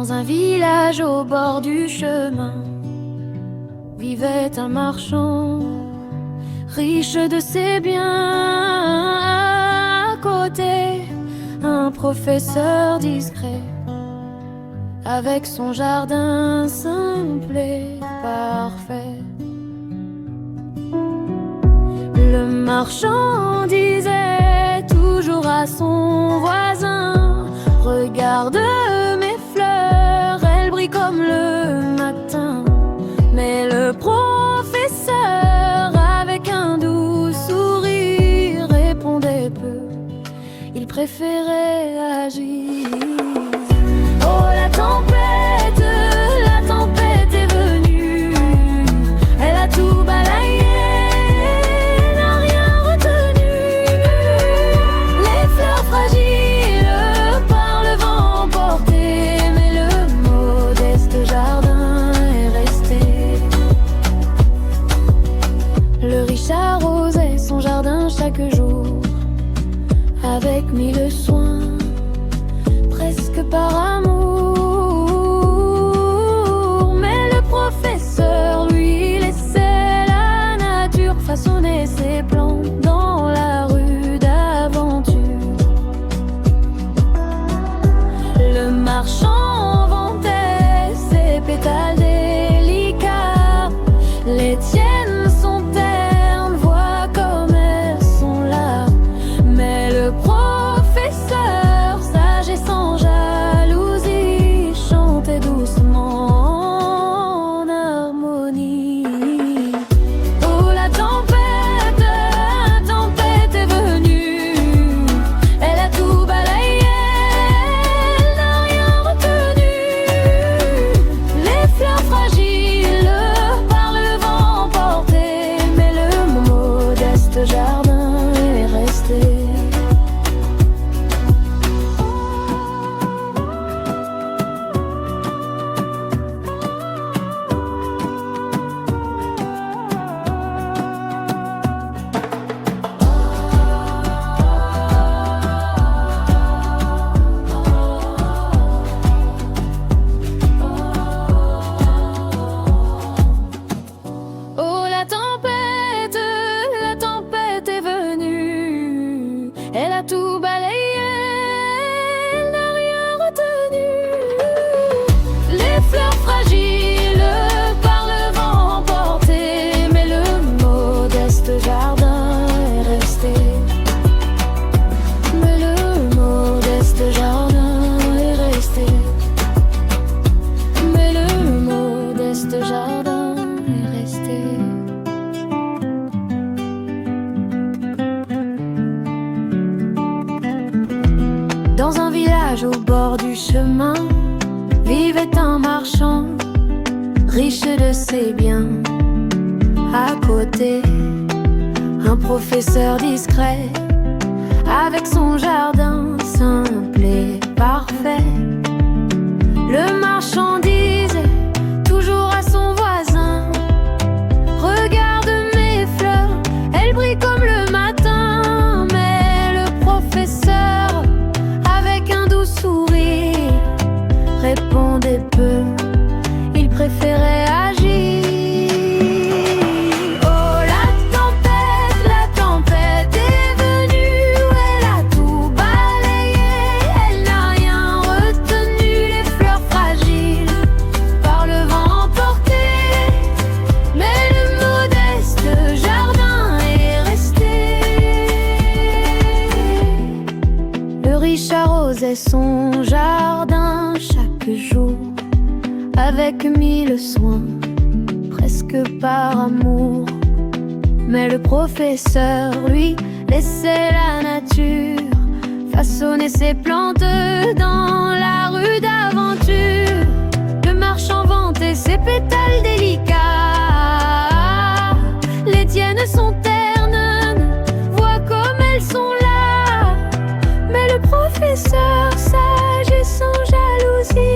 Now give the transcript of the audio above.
Dans un village au bord du chemin vivait un marchand, riche de ses biens. À côté, un professeur discret, avec son jardin simple et parfait. Le marchand disait toujours à son voisin: regarde mes fleurs, elles brillent comme le matin. Mais le professeur, avec un doux sourire, répondait peu, il préférait agir. Oh, la tempête est venue, elle a tout balayé, n'a rien retenu. Les fleurs fragiles par le vent emportées, mais le modeste jardin est resté. Le riche arrosait son jardin chaque jour, avec mille soins, presque par amour. Mais le professeur, lui, laissait la nature façonner ses plans dans la rue d'aventure. Le marchand vantait ses pétales délicats, les tiennes sont ternes, vois comme elles sont là. Mais le professeur, sage et sans jalousie, chantait doucement en harmonie. Oh, la tempête est venue, elle a tout balayé, elle n'a rien retenu. Les fleurs fragiles par le vent emportées, mais le modeste jardin est resté. Oh, la tempête est venue, elle a tout balayé, elle n'a rien retenu. Les fleurs fragiles par le vent emportées, mais le modeste jardin est resté. Mais le modeste jardin est resté. Mais le modeste jardin est resté. Dans un village au bord du chemin vivait un marchand, riche de ses biens. À côté, un professeur discret, avec son jardin simple et parfait. Le marchand disait toujours à son voisin: regarde mes fleurs, elles brillent comme le matin. Mais le professeur, avec un doux sourire, répondait peu, il préférait agir. Oh, la tempête est venue, elle a tout balayé, elle n'a rien retenu. Les fleurs fragiles par le vent emportées, mais le modeste jardin est resté. Le riche arrosait son jardin chaque jour, avec mille soins, presque par amour. Mais le professeur, lui, laissait la nature façonner ses plantes dans la rue d'aventure. Le marchand vantait ses pétales délicats, les tiennes sont ternes, vois comme elles sont là. Mais le professeur, sage et sans jalousie,